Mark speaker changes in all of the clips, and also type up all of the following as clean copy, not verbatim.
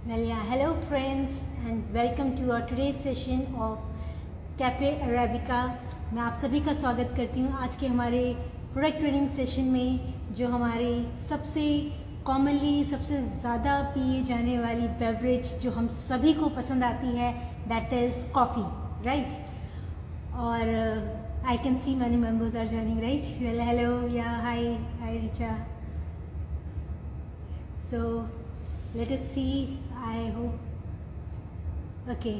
Speaker 1: Well, yeah, hello friends and welcome to our today's session of Cafe Arabica। मैं आप सभी का स्वागत करती हूँ आज के हमारे प्रोडक्ट ट्रेनिंग सेशन में, जो हमारे सबसे कॉमनली सबसे ज़्यादा पिए जाने वाली बेवरेज जो हम सभी को पसंद आती है, दैट इज़ कॉफ़ी, राइट। और I can see many members are joining, right. Well, hello, या hi Richa. So let us see, I hope okay।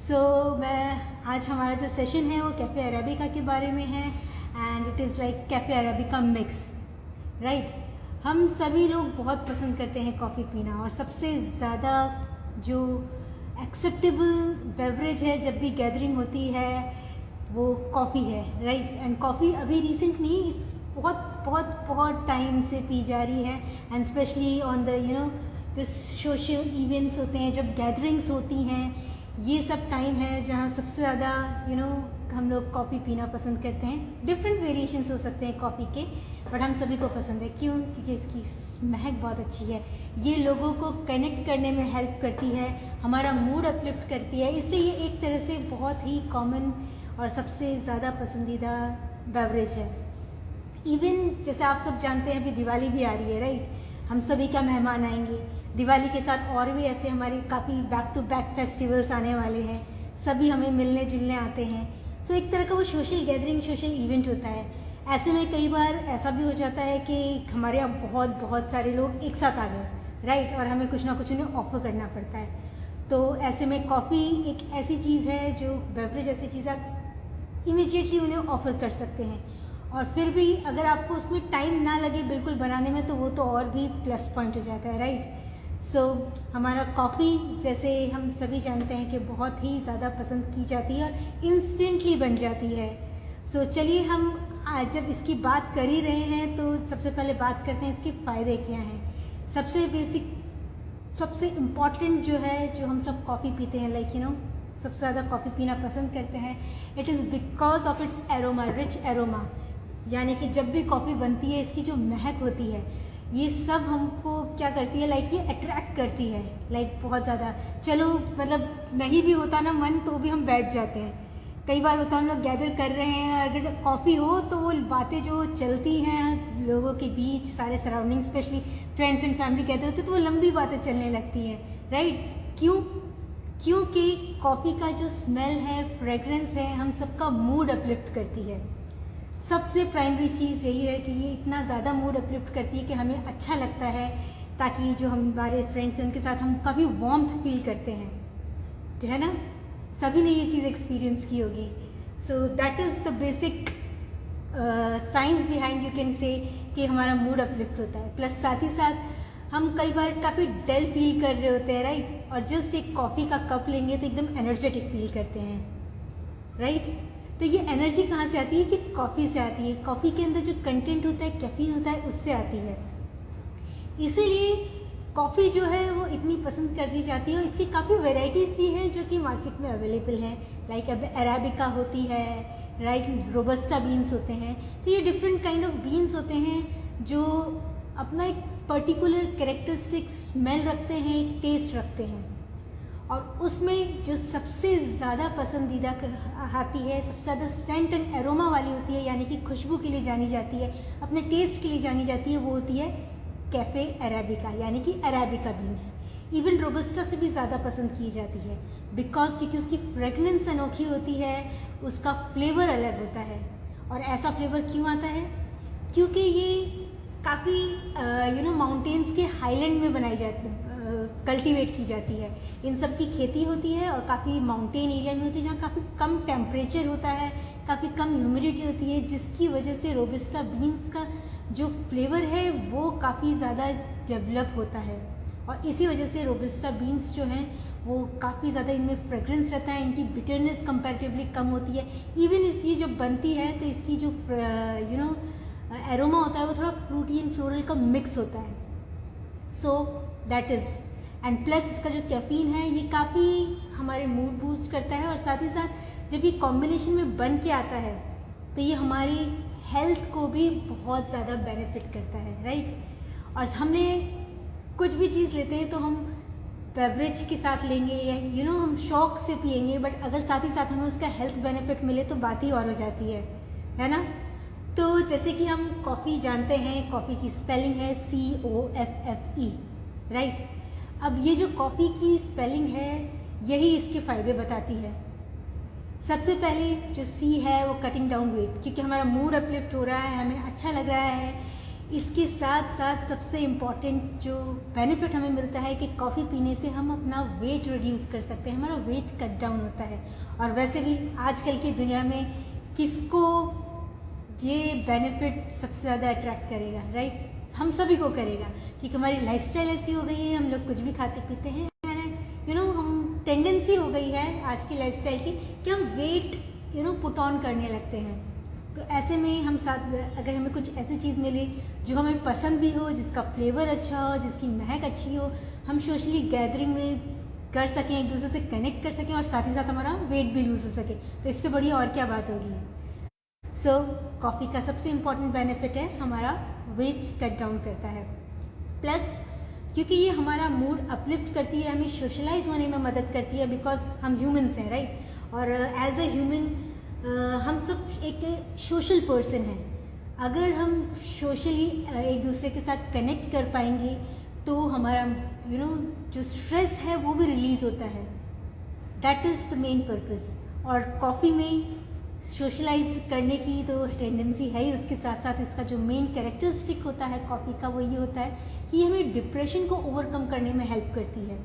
Speaker 1: so मैं आज हमारा जो सेशन है वो कैफ़े अरेबिका के बारे में है and it is like cafe arabica mix, right. हम सभी लोग बहुत पसंद करते हैं कॉफ़ी पीना, और सबसे ज़्यादा जो एक्सेप्टेबल बेवरेज है जब भी गैदरिंग होती है वो कॉफ़ी है, राइट। एंड कॉफ़ी अभी रिसेंट नहीं, बहुत टाइम से पी जा रही है, and specially on the social events होते हैं, जब गैदरिंग्स होती हैं, ये सब टाइम है जहाँ सबसे ज़्यादा हम लोग कॉफ़ी पीना पसंद करते हैं। डिफरेंट वेरिएशंस हो सकते हैं कॉफ़ी के, बट हम सभी को पसंद है। क्यों? क्योंकि इसकी महक बहुत अच्छी है, ये लोगों को कनेक्ट करने में हेल्प करती है, हमारा मूड अपलिफ्ट करती है, इसलिए ये एक तरह से बहुत ही कॉमन और सबसे ज़्यादा पसंदीदा बेवरेज है। इवन जैसे आप सब जानते हैं अभी दिवाली भी आ रही है, राइट। हम सभी का मेहमान आएंगे दिवाली के साथ, और भी ऐसे हमारे काफ़ी बैक टू बैक फेस्टिवल्स आने वाले हैं, सभी हमें मिलने जुलने आते हैं। सो एक तरह का वो सोशल गैदरिंग, सोशल इवेंट होता है। ऐसे में कई बार ऐसा भी हो जाता है कि हमारे यहाँ बहुत सारे लोग एक साथ आ गए, राइट, और हमें कुछ ना कुछ उन्हें ऑफर करना पड़ता है। तो ऐसे में कॉफ़ी एक ऐसी चीज़ है, जो बेवरेज ऐसी चीज़ आप इमीडिएटली उन्हें ऑफर कर सकते हैं, और फिर भी अगर आपको उसमें टाइम ना लगे बिल्कुल बनाने में, तो वो तो और भी प्लस पॉइंट हो जाता है, राइट। सो हमारा कॉफ़ी, जैसे हम सभी जानते हैं कि बहुत ही ज़्यादा पसंद की जाती है और इंस्टेंटली बन जाती है। सो चलिए, हम आज जब इसकी बात कर ही रहे हैं तो सबसे पहले बात करते हैं इसके फ़ायदे क्या हैं। सबसे बेसिक, सबसे इम्पॉर्टेंट जो है, जो हम सब कॉफ़ी पीते हैं, लाइक सबसे ज़्यादा कॉफ़ी पीना पसंद करते हैं, it is because of its aroma, rich aroma. यानी कि जब भी कॉफ़ी बनती है, इसकी जो महक होती है, ये सब हमको क्या करती है, लाइक ये अट्रैक्ट करती है, लाइक बहुत ज़्यादा। चलो, मतलब नहीं भी होता ना मन, तो भी हम बैठ जाते हैं। कई बार होता है हम लोग गैदर कर रहे हैं, अगर कॉफ़ी हो तो वो बातें जो चलती हैं लोगों के बीच, सारे surrounding, specially friends and family gather होते, तो वो लंबी बातें चलने लगती हैं, राइट। क्यों? क्योंकि कॉफ़ी का जो स्मेल है, फ्रेगरेंस है, हम सबका मूड अपलिफ्ट करती है। सबसे प्राइमरी चीज़ यही है कि ये इतना ज़्यादा मूड अपलिफ्ट करती है कि हमें अच्छा लगता है, ताकि जो हमारे फ्रेंड्स हैं उनके साथ हम काफ़ी वार्मथ फील करते हैं, जो है ना। सभी ने ये चीज़ एक्सपीरियंस की होगी। So that is the basic science behind, you can say, कि हमारा मूड अपलिफ्ट होता है। प्लस साथ ही साथ हम कई बार काफ़ी डल फील कर रहे होते हैं, राइट, और जस्ट एक कॉफ़ी का कप लेंगे तो एकदम एनर्जेटिक फील करते हैं, राइट। तो ये एनर्जी कहाँ से आती है? कि कॉफ़ी से आती है। कॉफ़ी के अंदर जो कंटेंट होता है, कैफीन होता है, उससे आती है। इसीलिए कॉफ़ी जो है वो इतनी पसंद कर दी जाती है, और इसकी काफ़ी वैरायटीज़ भी हैं जो कि मार्केट में अवेलेबल हैं। लाइक अब अरेबिका होती है, राइट, रोबस्टा बीन्स होते हैं। तो ये डिफरेंट काइंड ऑफ बीन्स होते हैं जो अपना एक पर्टिकुलर कैरेक्टरिस्टिक स्मेल रखते हैं, एक टेस्ट रखते हैं, और उसमें जो सबसे ज़्यादा पसंदीदा आती है, सबसे ज़्यादा सेंट एंड एरोमा वाली होती है, यानी कि खुशबू के लिए जानी जाती है, अपने टेस्ट के लिए जानी जाती है, वो होती है कैफ़े अरेबिका, यानी कि अरेबिका बीन्स। इवन रोबस्टा से भी ज़्यादा पसंद की जाती है, बिकॉज क्योंकि उसकी फ्रेगनेंस अनोखी होती है, उसका फ्लेवर अलग होता है। और ऐसा फ्लेवर क्यों आता है? क्योंकि ये काफ़ी माउंटेन्स के हाईलैंड में बनाई जाती है, कल्टीवेट की जाती है। इन सब की खेती होती है, और काफ़ी माउंटेन एरिया में होती है, जहाँ काफ़ी कम टेम्परेचर होता है, काफ़ी कम ह्यूमिडिटी होती है, जिसकी वजह से रोबस्टा बीन्स का जो फ्लेवर है वो काफ़ी ज़्यादा डेवलप होता है, और इसी वजह से रोबस्टा बीन्स जो हैं वो काफ़ी ज़्यादा इनमें फ्रेगरेंस रहता है, इनकी बिटरनेस कंपैरेटिवली कम होती है। इवन ये जब बनती है तो इसकी जो एरोमा होता है वो थोड़ा फ्रूटी एंड फ्लोरल का मिक्स होता है। So that is, and plus इसका जो कैफीन है ये काफ़ी हमारे मूड बूस्ट करता है, और साथ ही साथ जब ये कॉम्बिनेशन में बन के आता है तो ये हमारी हेल्थ को भी बहुत ज़्यादा बेनिफिट करता है, राइट। और हमने कुछ भी चीज़ लेते हैं तो हम बेवरेज के साथ लेंगे या हम शौक से पियेंगे, बट अगर साथ ही साथ हमें उसका हेल्थ बेनिफिट मिले तो बात ही और हो जाती है ना। तो जैसे कि हम कॉफ़ी जानते हैं, कॉफ़ी की स्पेलिंग है COFFE, राइट। अब ये जो कॉफ़ी की स्पेलिंग है यही इसके फ़ायदे बताती है। सबसे पहले जो C है वो कटिंग डाउन वेट, क्योंकि हमारा मूड अपलिफ्ट हो रहा है, हमें अच्छा लग रहा है। इसके साथ साथ सबसे इम्पॉर्टेंट जो बेनिफिट हमें मिलता है कि कॉफ़ी पीने से हम अपना वेट रिड्यूस कर सकते हैं, हमारा वेट कट डाउन होता है। और वैसे भी आजकल की दुनिया में किसको ये बेनिफिट सबसे ज़्यादा अट्रैक्ट करेगा, राइट? हम सभी को करेगा, क्योंकि हमारी लाइफस्टाइल ऐसी हो गई है, हम लोग कुछ भी खाते पीते हैं, हम टेंडेंसी हो गई है आज की लाइफस्टाइल की कि हम वेट पुट ऑन करने लगते हैं। तो ऐसे में हम साथ अगर हमें कुछ ऐसी चीज़ मिले जो हमें पसंद भी हो, जिसका फ्लेवर अच्छा हो, जिसकी महक अच्छी हो, हम सोशली गैदरिंग में कर सकें, एक दूसरे से कनेक्ट कर सकें और साथ ही साथ हमारा वेट भी लूज़ हो सके, तो इससे बड़ी और क्या बात होगी। सो कॉफ़ी का सबसे इम्पॉर्टेंट बेनिफिट है हमारा वेट कट डाउन करता है, प्लस क्योंकि ये हमारा मूड अपलिफ्ट करती है, हमें सोशलाइज होने में मदद करती है, बिकॉज हम ह्यूमंस हैं, राइट। और एज अ ह्यूमन हम सब एक सोशल पर्सन हैं। अगर हम सोशली एक दूसरे के साथ कनेक्ट कर पाएंगे तो हमारा जो स्ट्रेस है वो भी रिलीज़ होता है। That is the main purpose. और कॉफ़ी में सोशलाइज करने की तो टेंडेंसी है ही, उसके साथ साथ इसका जो मेन कैरेक्टरिस्टिक होता है कॉफ़ी का वो ये होता है कि हमें डिप्रेशन को ओवरकम करने में हेल्प करती है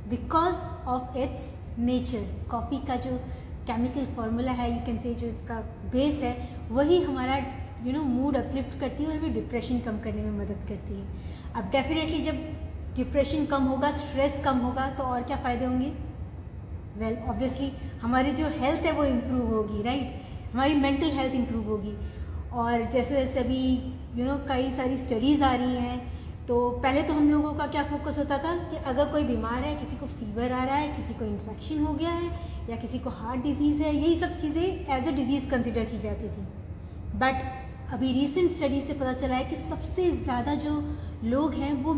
Speaker 1: because of its nature. Coffee का जो केमिकल फार्मूला है, यू कैन से, जो इसका बेस है, वही हमारा मूड अपलिफ्ट करती है और हमें डिप्रेशन कम करने में मदद करती है। अब डेफिनेटली जब डिप्रेशन कम होगा, स्ट्रेस कम होगा, तो और क्या फ़ायदे होंगे? वेल ऑब्वियसली हमारी जो हेल्थ है वो इम्प्रूव होगी, राइट। हमारी मेंटल हेल्थ इम्प्रूव होगी। और जैसे जैसे अभी कई सारी स्टडीज़ आ रही हैं, तो पहले तो हम लोगों का क्या फोकस होता था कि अगर कोई बीमार है, किसी को फीवर आ रहा है, किसी को इन्फेक्शन हो गया है या किसी को हार्ट डिजीज़ है, यही सब चीज़ें एज अ डिजीज़ कंसिडर की जाती थी। बट अभी रिसेंट स्टडी से पता चला है कि सबसे ज़्यादा जो लोग हैं वो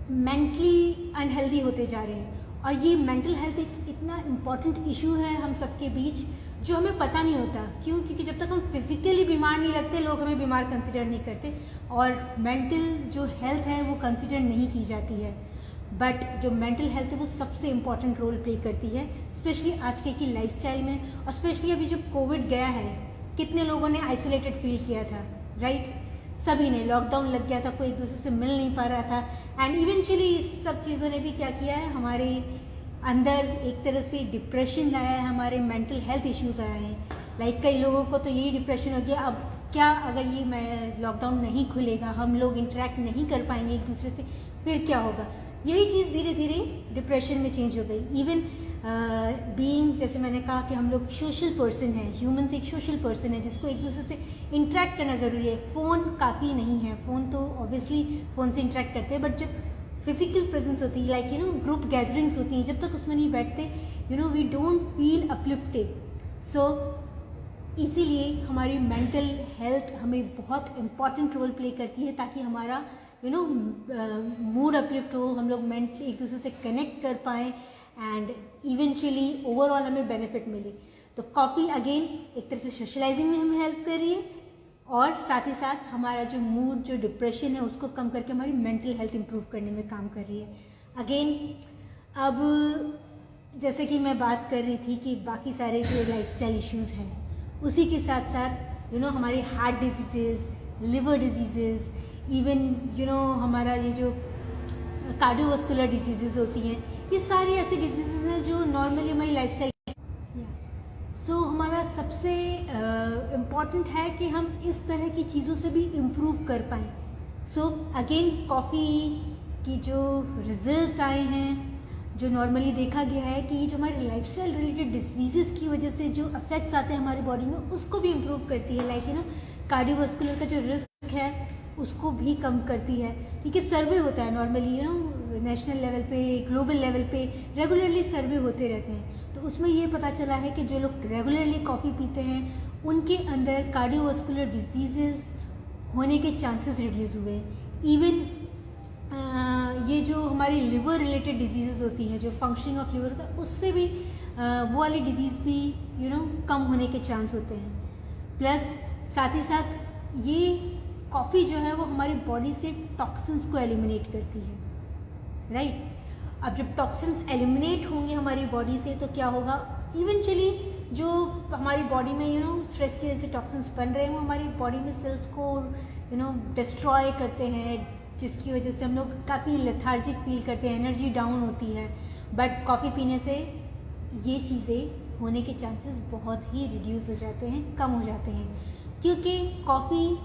Speaker 1: मेंटली अनहेल्दी होते जा रहे हैं। और ये मेंटल हेल्थ एक इतना इम्पॉर्टेंट इशू है हम सबके बीच जो हमें पता नहीं होता। क्यों? क्योंकि जब तक हम फिजिकली बीमार नहीं लगते, लोग हमें बीमार कंसिडर नहीं करते और मेंटल जो हेल्थ है वो कंसिडर नहीं की जाती है। बट जो मेंटल हेल्थ है वो सबसे इम्पॉर्टेंट रोल प्ले करती है, स्पेशली आजकल की लाइफस्टाइल में। और स्पेशली अभी जब कोविड गया है, कितने लोगों ने आइसोलेटेड फील किया था, राइट? सभी ने, लॉकडाउन लग गया था, कोई एक दूसरे से मिल नहीं पा रहा था। एंड इवेंचुअली इस सब चीज़ों ने भी क्या किया है, हमारे अंदर एक तरह से डिप्रेशन लाया है, हमारे मेंटल हेल्थ इश्यूज आए हैं। लाइक कई लोगों को तो यही डिप्रेशन हो गया, अब क्या अगर ये लॉकडाउन नहीं खुलेगा, हम लोग इंटरेक्ट नहीं कर पाएंगे एक दूसरे से, फिर क्या होगा? यही चीज़ धीरे धीरे डिप्रेशन में चेंज हो गई। इवन बीइंग, जैसे मैंने कहा कि हम लोग सोशल पर्सन हैं, ह्यूमन्स एक सोशल पर्सन है जिसको एक दूसरे से इंटरेक्ट करना ज़रूरी है। फ़ोन काफ़ी नहीं है, फ़ोन तो ऑब्वियसली फ़ोन से इंटरेक्ट करते हैं, बट जब फिजिकल प्रेजेंस होती है, लाइक ग्रुप गैदरिंग्स होती हैं, जब तक उसमें नहीं बैठते वी डोंट फील अपलिफ्टेड। सो इसीलिए हमारी मेंटल हेल्थ हमें बहुत इम्पॉर्टेंट रोल प्ले करती है, ताकि हमारा मूड अपलिफ्ट हो, हम लोग मेंटली एक दूसरे से कनेक्ट कर पाएँ एंड इवेंचुअली ओवरऑल हमें बेनिफिट मिले। तो कॉफ़ी अगेन एक तरह से सोशलाइजिंग में हमें हेल्प कर रही है और साथ ही साथ हमारा जो मूड, जो डिप्रेशन है, उसको कम करके हमारी मेंटल हेल्थ इंप्रूव करने में काम कर रही है। अगेन अब जैसे कि मैं बात कर रही थी कि बाकी सारे जो लाइफस्टाइल इश्यूज़ हैं, उसी के साथ साथ हमारी heart diseases, liver diseases, even हमारा ये जो कार्डियोवास्कुलर डिजीज़ेज़ होती हैं, ये सारी ऐसी डिजीज़ेज़ हैं जो नॉर्मली हमारी लाइफस्टाइल सो हमारा सबसे इम्पॉर्टेंट है कि हम इस तरह की चीज़ों से भी इम्प्रूव कर पाएँ। सो अगेन कॉफ़ी की जो रिजल्ट्स आए हैं, जो नॉर्मली देखा गया है कि जो हमारे लाइफस्टाइल रिलेटेड डिजीज़ेज़ की वजह से जो इफेक्ट्स आते हैं हमारी बॉडी में, उसको भी इम्प्रूव करती है। लाइक कार्डियोवास्कुलर का जो रिस्क है उसको भी कम करती है, क्योंकि सर्वे होता है नॉर्मली नेशनल लेवल पे, ग्लोबल लेवल पे रेगुलरली सर्वे होते रहते हैं। तो उसमें ये पता चला है कि जो लोग रेगुलरली कॉफ़ी पीते हैं उनके अंदर कार्डियोवास्कुलर डिजीज़ेज़ होने के चांसेस रिड्यूस हुए हैं। इवन ये जो हमारी लिवर रिलेटेड डिजीज़ होती हैं, जो फंक्शनिंग ऑफ लिवर होता है, उससे भी वो वाली डिजीज़ भी कम होने के चांस होते हैं। प्लस साथ ही साथ ये कॉफ़ी जो है वो हमारी बॉडी से टॉक्सिन्स को एलिमिनेट करती है, राइट। अब जब टॉक्सिन्स एलिमिनेट होंगे हमारी बॉडी से तो क्या होगा, इवेंचुअली जो हमारी बॉडी में स्ट्रेस की वजह से टॉक्सिन्स बन रहे हैं वो हमारी बॉडी में सेल्स को डिस्ट्रॉय करते हैं, जिसकी वजह से हम लोग काफ़ी लेथार्जिक फील करते हैं, एनर्जी डाउन होती है। बट कॉफ़ी पीने से ये चीज़ें होने के चांसेस बहुत ही रिड्यूस हो जाते हैं, कम हो जाते हैं, क्योंकि कॉफ़ी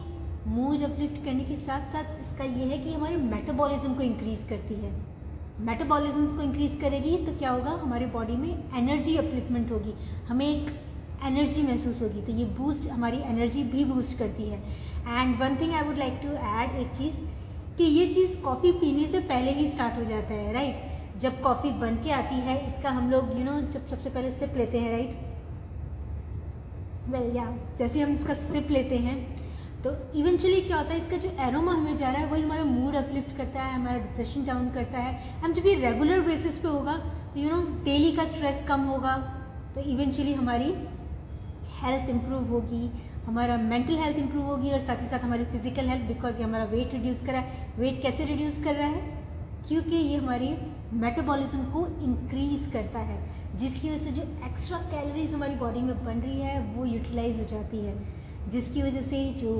Speaker 1: मूड अपलिफ्ट करने के साथ साथ इसका ये है कि हमारे मेटाबॉलिज्म को इंक्रीज़ करती है। मेटाबॉलिज्म को इंक्रीज़ करेगी तो क्या होगा, हमारी बॉडी में एनर्जी अपलिफ्टमेंट होगी, हमें एक एनर्जी महसूस होगी, तो ये बूस्ट हमारी एनर्जी भी बूस्ट करती है। And one thing I would like to add, एक चीज़ कि ये चीज़ कॉफ़ी पीने से पहले ही स्टार्ट हो जाता है, राइट। जब कॉफ़ी बन के आती है, इसका हम लोग जब सबसे पहले सिप लेते हैं, राइट, वेल या जैसे हम इसका सिप लेते हैं तो इवेंचुअली क्या होता है, इसका जो एरोमा हमें जा रहा है वही हमारा मूड अपलिफ्ट करता है, हमारा डिप्रेशन डाउन करता है। हम जब ये रेगुलर बेसिस पे होगा तो डेली का स्ट्रेस कम होगा, तो इवेंचुअली हमारी हेल्थ इम्प्रूव होगी, हमारा मेंटल हेल्थ इंप्रूव होगी और साथ ही साथ हमारी फिजिकल हेल्थ, बिकॉज ये हमारा वेट रिड्यूस कर रहा है। वेट कैसे रिड्यूस कर रहा है, क्योंकि ये हमारी मेटाबॉलिज्म को इंक्रीज़ करता है, जिसकी वजह से जो एक्स्ट्रा कैलोरीज हमारी बॉडी में बन रही है वो यूटिलाइज हो जाती है, जिसकी वजह से जो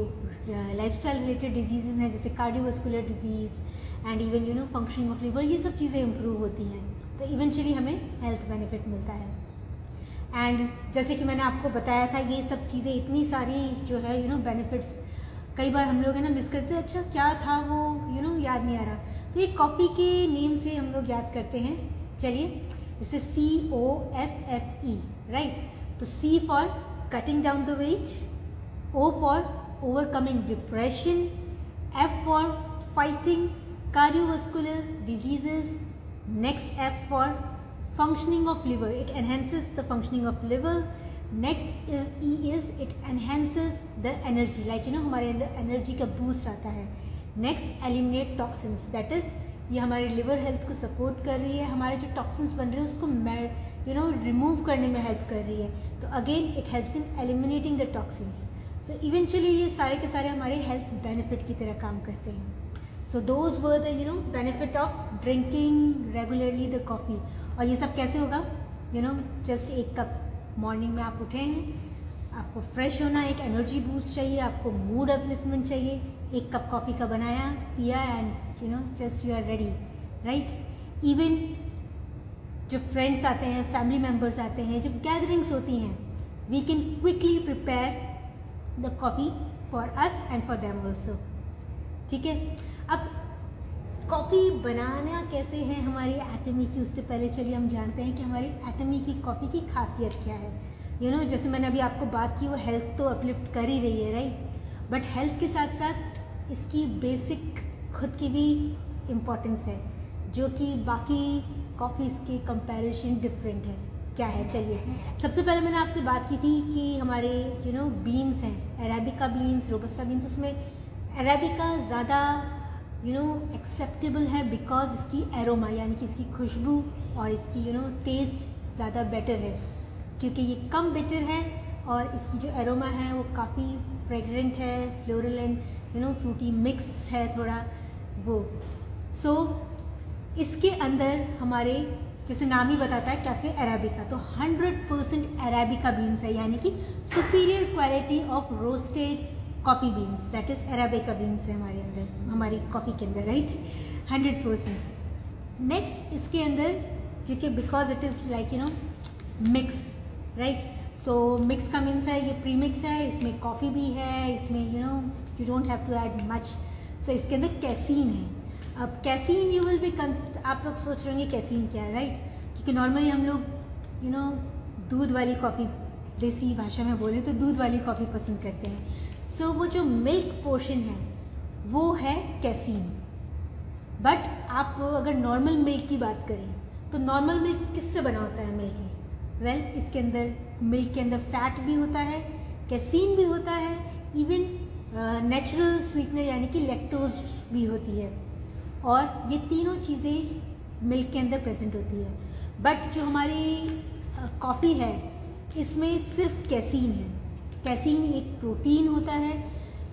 Speaker 1: लाइफस्टाइल रिलेटेड डिजीज़ हैं जैसे cardiovascular disease and even functioning of liver, ये सब चीज़ें इंप्रूव होती हैं, तो इवेंचुअली हमें हेल्थ बेनिफिट मिलता है। एंड जैसे कि मैंने आपको बताया था, ये सब चीज़ें इतनी सारी जो है बेनिफिट्स कई बार हम लोग है ना मिस करते हैं, अच्छा क्या था वो याद नहीं आ रहा, तो ये कॉफ़ी के नेम से हम लोग याद करते हैं। चलिए, इसे COFFE, राइट। तो C for cutting down the weight, O for overcoming depression, F for fighting cardiovascular diseases, next F for functioning of liver, it enhances the functioning of liver. Next is E is it enhances the energy, like हमारे अंदर energy का boost आता है। Next eliminate toxins, that is ये हमारे liver health को support कर रही है, हमारे जो टॉक्सिन्स बन रहे हैं उसको रिमूव करने में हेल्प कर रही है, तो again it helps in eliminating the toxins. So eventually ये सारे के सारे हमारे हेल्थ बेनिफिट की तरह काम करते हैं। So those were the benefit of drinking regularly the coffee. और ये सब कैसे होगा, जस्ट एक कप मॉर्निंग में आप उठे हैं, आपको फ्रेश होना, एक एनर्जी बूस्ट चाहिए, आपको मूड अपलिफ्टमेंट चाहिए, एक कप कॉफ़ी का बनाया, पिया and just you are ready, right. Even जब फ्रेंड्स आते हैं, फैमिली मेम्बर्स आते हैं, जब गैदरिंग्स होती हैं, we can quickly prepare the coffee for us and for them also, ठीक है। अब कॉफ़ी बनाना कैसे है हमारी एटमी की, उससे पहले चलिए हम जानते हैं कि हमारी एटमी की कॉफ़ी की खासियत क्या है। जैसे मैंने अभी आपको बात की, वो हेल्थ तो अपलिफ्ट कर ही रही है, राइट, बट हेल्थ के साथ साथ इसकी बेसिक खुद की भी इम्पोर्टेंस है, जो कि बाकी कॉफ़ीज़ के कंपैरिजन डिफरेंट है। क्या है, चलिए सबसे पहले मैंने आपसे बात की थी कि हमारे बीन्स हैं, अरेबिका बीन्स, रोबस्टा बीन्स, उसमें अरेबिका ज़्यादा एक्सेप्टेबल है बिकॉज इसकी एरोमा यानी कि इसकी खुशबू और इसकी टेस्ट ज़्यादा बेटर है, क्योंकि ये कम बिटर है और इसकी जो एरोमा है वो काफ़ी फ्रेगरेंट है, फ्लोरल एंड फ्रूटी मिक्स है थोड़ा वो। सो इसके अंदर हमारे जैसे नाम ही बताता है कैफ़े अरेबिका, तो 100% अरेबिका बीन्स है, यानी कि superior quality of roasted coffee beans, that is arabica beans है हमारे अंदर, हमारी कॉफ़ी के अंदर, राइट, 100%। नेक्स्ट इसके अंदर क्योंकि because it is like mix, right, so mix का मीन्स है ये प्री मिक्स है, इसमें कॉफ़ी भी है, इसमें you don't have to add much. So इसके अंदर कैसीन है। अब कैसीन यू विल बी, आप लोग सोच रहे होंगे कैसीन क्या है, राइट, क्योंकि नॉर्मली हम लोग दूध वाली कॉफ़ी, देसी भाषा में बोले तो दूध वाली कॉफ़ी पसंद करते हैं। सो वो जो मिल्क पोर्शन है वो है कैसीन। बट आप अगर नॉर्मल मिल्क की बात करें तो नॉर्मल मिल्क किससे बना होता है मिल्क? वेल, इसके अंदर मिल्क के अंदर फैट भी होता है, कैसीन भी होता है, इवन नेचुरल स्वीटनर यानी कि लैक्टोज भी होती है। और ये तीनों चीज़ें मिल्क के अंदर प्रेजेंट होती है। बट जो हमारी कॉफ़ी है इसमें सिर्फ कैसीन है। कैसीन एक प्रोटीन होता है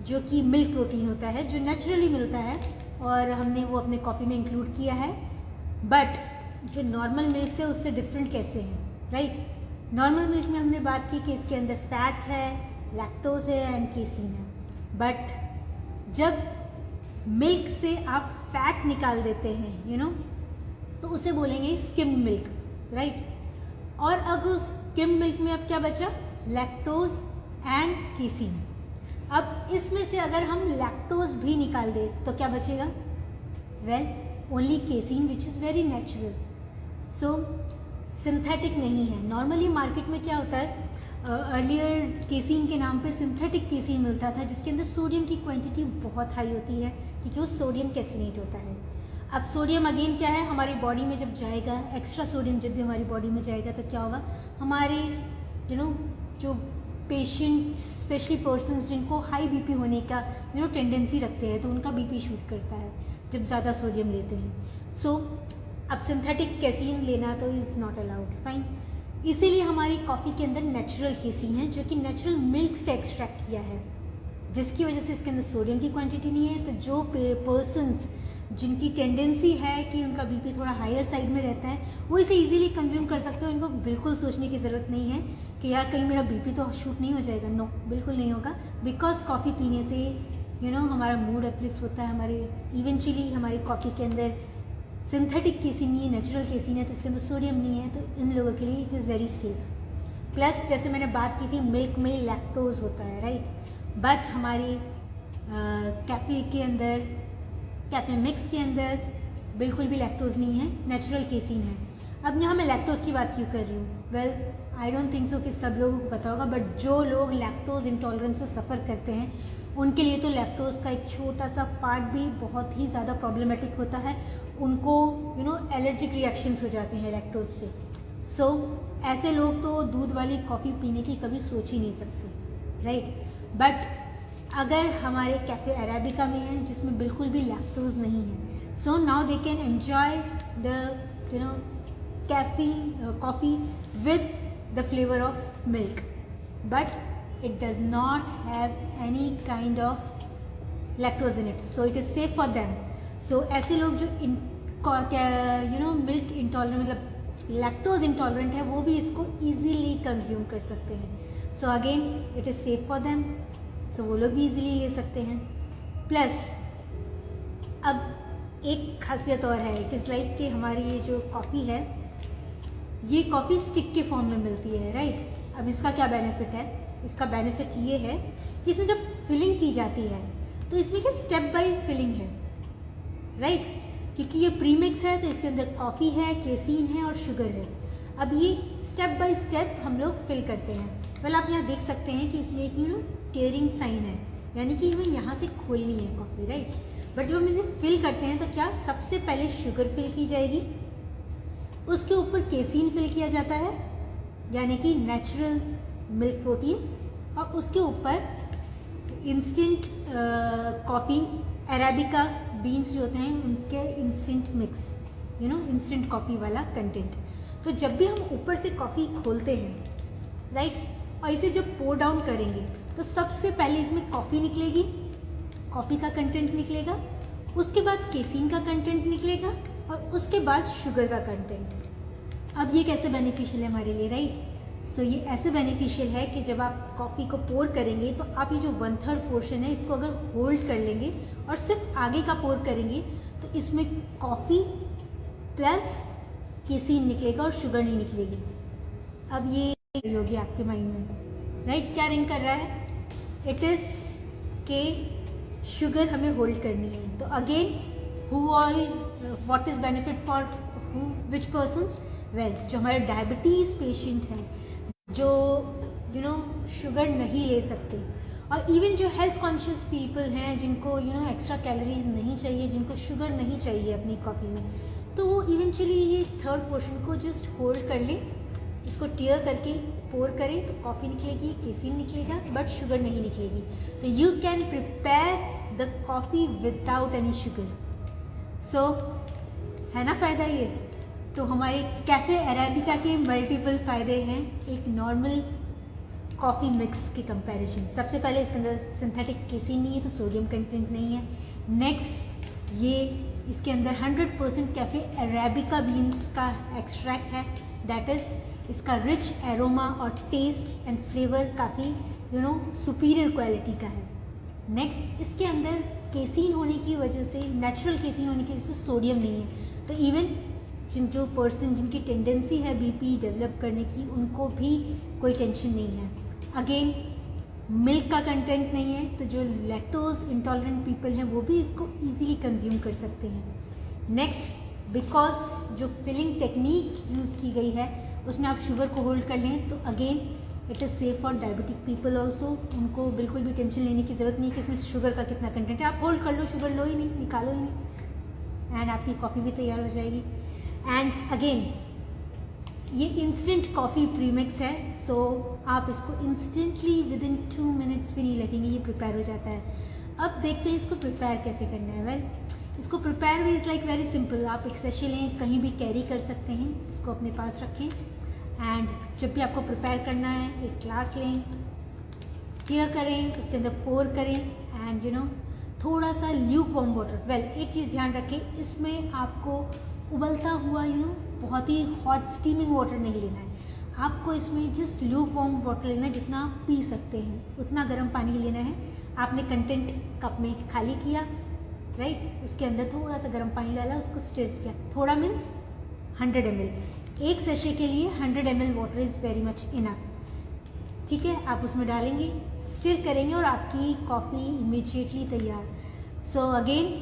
Speaker 1: जो कि मिल्क प्रोटीन होता है, जो नेचुरली मिलता है और हमने वो अपने कॉफ़ी में इंक्लूड किया है। बट जो नॉर्मल मिल्क से उससे डिफरेंट कैसे है, राइट? नॉर्मल मिल्क में हमने बात की कि इसके अंदर फैट है, लैक्टोज है एंड केसीन है। बट जब मिल्क से आप फैट निकाल देते हैं तो उसे बोलेंगे स्किम मिल्क, राइट? और अब उस स्किम मिल्क में अब क्या बचा? Lactose and casein. अब इसमें से अगर हम लैक्टोज भी निकाल दें तो क्या बचेगा? Well, only casein which is very natural, so synthetic नहीं है। नॉर्मली मार्केट में क्या होता है, अर्लियर केसीन के नाम पे सिंथेटिक केसीन मिलता था जिसके अंदर सोडियम की क्वांटिटी बहुत हाई होती है क्योंकि वो सोडियम कैसिनेट होता है। अब सोडियम अगेन क्या है, हमारी बॉडी में जब जाएगा, एक्स्ट्रा सोडियम जब भी हमारी बॉडी में जाएगा तो क्या होगा, हमारे जो पेशेंट, स्पेशली पर्सन्स जिनको हाई बीपी होने का टेंडेंसी रखते हैं तो उनका बीपी शूट करता है जब ज़्यादा सोडियम लेते हैं। सो अब सिंथेटिक केसीन लेना तो इज़ नॉट अलाउड, फाइन। इसीलिए हमारी कॉफ़ी के अंदर नेचुरल केसीन है जो कि नेचुरल मिल्क से एक्सट्रैक्ट किया है, जिसकी वजह से इसके अंदर सोडियम की क्वांटिटी नहीं है। तो जो पर्सन्स जिनकी टेंडेंसी है कि उनका बीपी थोड़ा हायर साइड में रहता है वो इसे इजीली कंज्यूम कर सकते हो। इनको बिल्कुल सोचने की ज़रूरत नहीं है कि यार कहीं मेरा बीपी तो शूट नहीं हो जाएगा। नो, बिल्कुल नहीं होगा, बिकॉज कॉफ़ी पीने से हमारा मूड अपलिफ्ट होता है। हमारे इवेंचुअली हमारी कॉफ़ी के अंदर सिंथेटिक केसीन नहीं है, नेचुरल केसीन है, तो इसके अंदर सोडियम नहीं है, तो इन लोगों के लिए it is very safe. Plus जैसे मैंने बात की थी, मिल्क में लैक्टोज होता है, राइट? बट हमारी कैफ़े के अंदर, कैफ़े मिक्स के अंदर बिल्कुल भी लैक्टोज नहीं है, नेचुरल केसीन है। अब यहाँ मैं लैक्टोज की बात क्यों कर रही हूँ? Well, I don't think so कि सब लोगों को पता होगा, बट जो लोग लैक्टोज इंटॉलरेंस से सफ़र करते हैं उनके लिए तो लैक्टोज का एक छोटा सा पार्ट भी बहुत ही ज़्यादा प्रॉब्लमेटिक होता है। उनको एलर्जिक रिएक्शंस हो जाते हैं लैक्टोज से। सो ऐसे लोग तो दूध वाली कॉफ़ी पीने की कभी सोच ही नहीं सकते, राइट? बट अगर हमारे कैफ़े अरेबिका में है जिसमें बिल्कुल भी लैक्टोज नहीं है, so now they can enjoy the coffee with the flavour of milk, but it does not have any kind of lactose in it, so it is safe for them. So ऐसे लोग जो milk intolerant, मतलब lactose intolerant है, वो भी इसको easily consume कर सकते हैं। So again it is safe for them, so वो लोग भी easily ले सकते हैं। प्लस अब एक खासियत और है, इट इज़ लाइक कि हमारी ये जो कॉफ़ी है ये कॉफ़ी स्टिक के फॉर्म में मिलती है, राइट? अब इसका क्या बेनिफिट है? इसका बेनिफिट ये है कि इसमें जब फिलिंग की जाती है तो इसमें क्या स्टेप बाय फिलिंग है, राइट? क्योंकि ये प्रीमिक्स है तो इसके अंदर कॉफ़ी है, केसीन है और शुगर है। अब ये स्टेप बाय स्टेप हम लोग फिल करते हैं। वेल, आप यहाँ देख सकते हैं कि इसमें एक टेयरिंग साइन है, यानी कि हमें यहाँ से खोलनी है कॉफ़ी, राइट? बट जब हम इसे फिल करते हैं तो क्या, सबसे पहले शुगर फिल की जाएगी, उसके ऊपर केसीन फिल किया जाता है यानी कि नेचुरल मिल्क प्रोटीन, और उसके ऊपर इंस्टेंट कॉफ़ी अरेबिका बीन्स जो होते हैं उनके इंस्टेंट मिक्स, इंस्टेंट कॉफ़ी वाला कंटेंट। तो जब भी हम ऊपर से कॉफ़ी खोलते हैं, राइट, और इसे जब पोर डाउन करेंगे तो सबसे पहले इसमें कॉफ़ी निकलेगी, कॉफ़ी का कंटेंट निकलेगा, उसके बाद केसीन का कंटेंट निकलेगा और उसके बाद शुगर का कंटेंट। अब ये कैसे बेनिफिशियल है हमारे लिए, राइट? सो ये ऐसे बेनिफिशियल है कि जब आप कॉफ़ी को पोर करेंगे तो आप ये जो 1/3 पोर्शन है इसको अगर होल्ड कर लेंगे और सिर्फ आगे का पोर करेंगे तो इसमें कॉफ़ी प्लस केसीन निकलेगा और शुगर नहीं निकलेगी। अब ये होगी आपके माइंड में, राइट? क्या रिंग कर रहा है? इट इज़ के शुगर हमें होल्ड करनी है। तो again what is benefit for which persons? Well, जो हमारे डायबिटीज़ पेशेंट हैं, जो शुगर नहीं ले सकते, और इवन जो हेल्थ कॉन्शियस पीपल हैं जिनको एक्स्ट्रा कैलोरीज नहीं चाहिए, जिनको शुगर नहीं चाहिए अपनी कॉफ़ी में, तो वो इवेंचुअली ये 3rd पोर्शन को जस्ट होल्ड कर ले, इसको टीयर करके पोर करें तो कॉफ़ी निकलेगी, केसीन निकलेगा, बट शुगर नहीं निकलेगी। तो you can prepare the coffee without any sugar. So है ना फ़ायदा ये। तो हमारे कैफ़े अरेबिका के मल्टीपल फ़ायदे हैं एक नॉर्मल कॉफ़ी मिक्स के कंपैरिजन। सबसे पहले इसके अंदर सिंथेटिक केसीन नहीं है, तो सोडियम कंटेंट नहीं है। नेक्स्ट, ये इसके अंदर 100% कैफ़े अरेबिका बीन्स का एक्सट्रैक्ट है। दैट इज़ इसका रिच एरोमा और टेस्ट एंड फ्लेवर काफ़ी सुपीरियर क्वालिटी का है। नेक्स्ट, इसके अंदर केसीन होने की वजह से, नेचुरल केसीन होने की वजह से सोडियम नहीं है, तो इवन जो पर्सन जिनकी टेंडेंसी है बीपी डेवलप करने की, उनको भी कोई टेंशन नहीं है। अगेन, मिल्क का कंटेंट नहीं है, तो जो लैक्टोज इंटॉलरेंट पीपल हैं वो भी इसको ईजिली कंज्यूम कर सकते हैं। नेक्स्ट, बिकॉज जो फिलिंग टेक्निक यूज़ की गई है उसमें आप शुगर को होल्ड कर लें, तो again it is safe for diabetic people also. उनको बिल्कुल भी टेंशन लेने की ज़रूरत नहीं है कि इसमें शुगर का कितना कंटेंट है। आप होल्ड कर लो, शुगर लो ही नहीं, निकालो ही नहीं, एंड आपकी कॉफ़ी भी तैयार हो जाएगी। एंड अगेन, ये इंस्टेंट कॉफ़ी प्रीमिक्स है, सो आप इसको इंस्टेंटली विद इन 2 मिनट्स भी नहीं लगेंगे, ये प्रिपेयर हो जाता है। अब देखते हैं इसको प्रिपेयर कैसे करना है। वेल, इसको प्रिपेयर भी इज़ लाइक वेरी सिंपल। आप एक सैशे लें, कहीं भी कैरी कर सकते हैं, इसको अपने पास रखें, एंड जब भी आपको प्रिपेयर करना है एक ग्लास लें, केयर करें, उसके अंदर पोर करें, एंड थोड़ा सा ल्यूक वार्म वाटर। वेल, एक चीज़ ध्यान रखें, इसमें आपको उबलता हुआ बहुत ही हॉट स्टीमिंग वाटर नहीं लेना है। आपको इसमें जस्ट ल्यूक वार्म वाटर लेना है, जितना आप पी सकते हैं उतना गर्म पानी लेना है। आपने कंटेंट कप में खाली किया, राइट, उसके अंदर थोड़ा सा गर्म पानी डाला, उसको स्टिर किया। थोड़ा मीन्स 100 ml, एक सेशे के लिए 100 ml water is very much enough. ठीक है, आप उसमें डालेंगे, स्टिर करेंगे और आपकी कॉफ़ी इमीडिएटली तैयार। सो अगेन,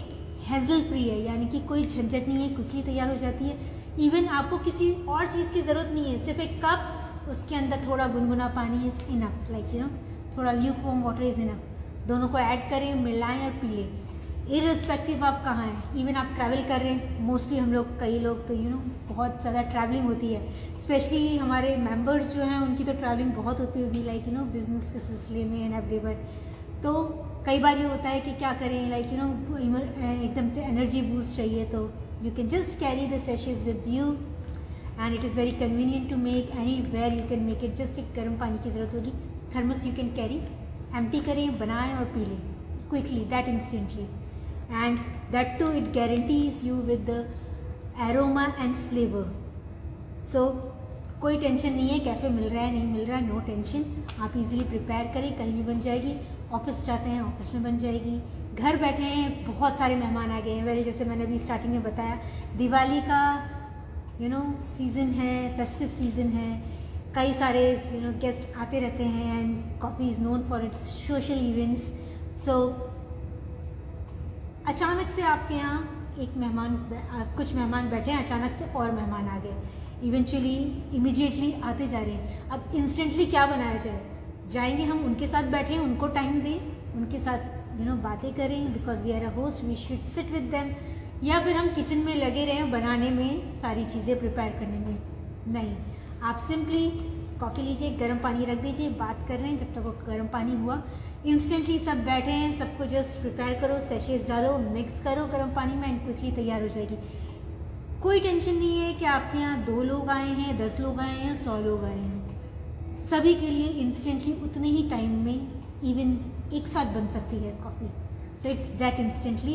Speaker 1: हेज़ल फ्री है, यानी कि कोई झंझट नहीं है, क्विकली तैयार हो जाती है। इवन आपको किसी और चीज़ की ज़रूरत नहीं है, सिर्फ एक कप, उसके अंदर थोड़ा गुनगुना पानी इज़ इनफ, लाइक थोड़ा Luke warm water is enough. दोनों को ऐड करें, मिलाएं और पी लें, इर्रिस्पेक्टिव आप कहाँ हैं। इवन आप ट्रैवल कर रहे हैं, मोस्टली हम लोग, कई लोग तो बहुत ज़्यादा ट्रैवलिंग होती है, स्पेशली हमारे मेंबर्स जो हैं उनकी तो ट्रैवलिंग बहुत होती होगी, लाइक बिजनेस के सिलसिले में एंड एवरीवेयर। तो कई बार ये होता है कि क्या करें, लाइक एकदम से एनर्जी बूस्ट चाहिए, तो you can just carry the sachets with you and it is very convenient to make anywhere you can make it। just एक गर्म पानी की ज़रूरत होगी, thermos you can carry, empty करें, बनाएं और पी लें quickly, that instantly, and that too it guarantees you with the aroma and flavor। so कोई टेंशन नहीं है, कैफ़े मिल रहा है नहीं मिल रहा है, नो टेंशन, आप इजीली प्रिपेयर करें, कहीं भी बन जाएगी। ऑफिस जाते हैं, ऑफिस में बन जाएगी। घर बैठे हैं, बहुत सारे मेहमान आ गए हैं। वेल, जैसे मैंने अभी स्टार्टिंग में बताया, दिवाली का सीज़न है, फेस्टिव सीज़न है, कई सारे गेस्ट आते रहते हैं, and coffee is known for its social events. So अचानक से आपके यहाँ कुछ मेहमान बैठे हैं, अचानक से और मेहमान आ गए, इवेंचुअली इमीडिएटली आते जा रहे हैं। अब इंस्टेंटली क्या बनाया जाए? जाएंगे हम उनके साथ बैठें, उनको टाइम दें, उनके साथ बातें करें, because we are a host, we should sit with them, या फिर हम किचन में लगे रहें बनाने में, सारी चीज़ें प्रिपेयर करने में? नहीं, आप सिंपली कॉफ़ी लीजिए, गर्म पानी रख दीजिए, बात कर रहे हैं, जब तक वो गर्म पानी हुआ, इंस्टेंटली सब बैठे हैं, सबको जस्ट प्रिपेयर करो, सैशेस डालो, मिक्स करो गर्म पानी में, एंड क्विकली तैयार हो जाएगी। कोई टेंशन नहीं है कि आपके यहाँ 2 लोग आए हैं, 10 लोग आए हैं, 100 लोग आए हैं, सभी के लिए इंस्टेंटली उतने ही टाइम में इवन एक साथ बन सकती है coffee. So it's that instantly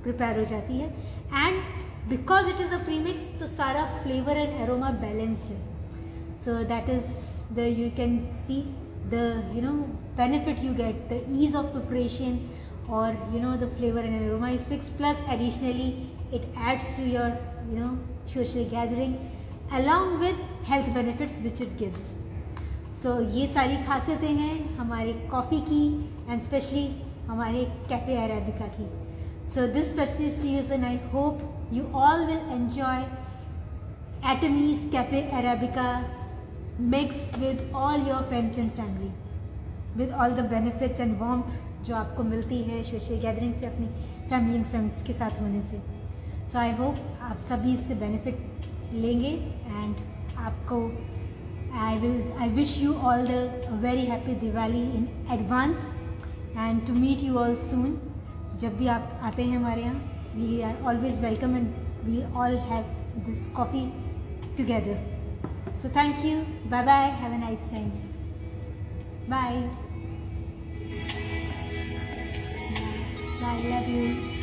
Speaker 1: prepare हो जाती है, and because it is a premix, तो सारा फ्लेवर एंड एरोमा बैलेंस है। So that is the, you can see the benefit you get, the ease of preparation, or the flavor and aroma is fixed, plus additionally it adds to your social gathering along with health benefits which it gives। so ये सारी खासियतें हैं हमारे coffee की, and specially हमारे cafe arabica की। so this festive season I hope you all will enjoy Atomies Cafe Arabica mix with all your friends and family, with all the benefits and warmth जो आपको मिलती है social gathering से, अपनी family and friends के साथ होने से। सो आई होप आप सभी इससे बेनिफिट लेंगे, एंड आपको I wish you all the very happy Diwali in advance, and to meet you all soon. जब भी आप आते हैं हमारे यहाँ, we are always welcome and we all have this coffee together. So thank you. Bye bye. Have a nice time. Bye. Bye. Love you.